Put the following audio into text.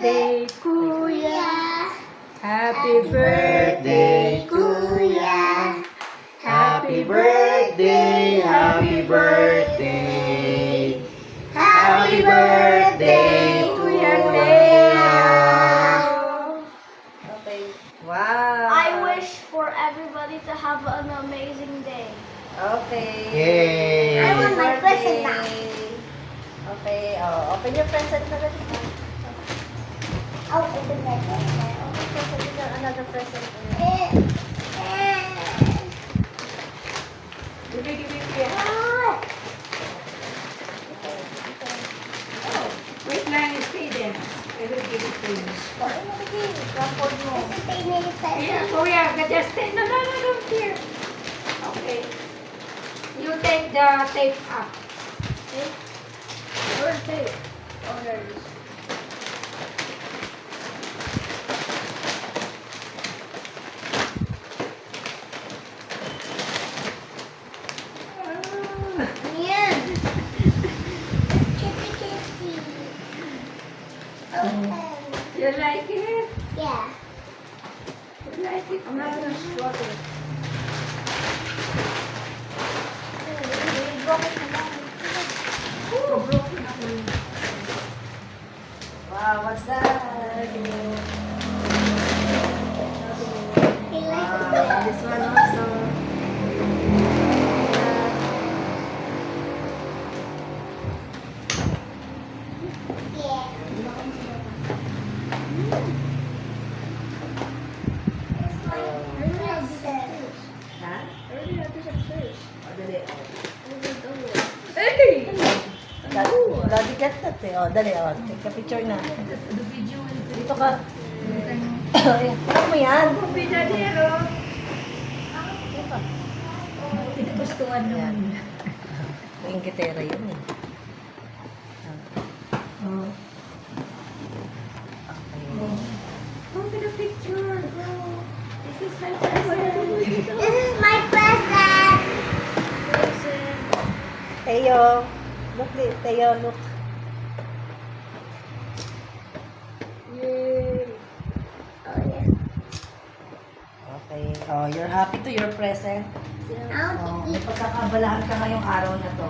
birthday, Kuya. Happy birthday, Kuya. Happy birthday, happy birthday. Happy birthday, Kuya Leo. Okay. Wow. I wish for everybody to have an amazing day. Okay. Yay. I want my Happy present now. birthday. Okay. Oh, open your present na rin. I'll open my present. Open present na another present. Give me, Kuya. Wait lang, stay there. I will give it to you. Rafford mo. Here, Kuya, just stay. No, here. Okay. You take the tape up. Where's tape? Oh, there it is. Yan. Kitty kitty. Open. You like it? Yeah. You like it? I'm not gonna struggle. Wow, what's that? Wow, this one also. Ha? O, dali. Hey! Daddy get that eh. O, dali. O, take a picture na. The video will be Dito ka. Ayan. Ano mo yan? Pinadero. Dito ka. Gustuhan Ayan. naman. Yung gitera yun eh. Oh. Okay. Look at the picture. This is my present. This is my present. Teo. Look, Teo, look. Yay. Oh, yeah. Okay. Oh, you're happy to your present? Now, Oh, may pagkakaabalahan ka ngayong araw na to.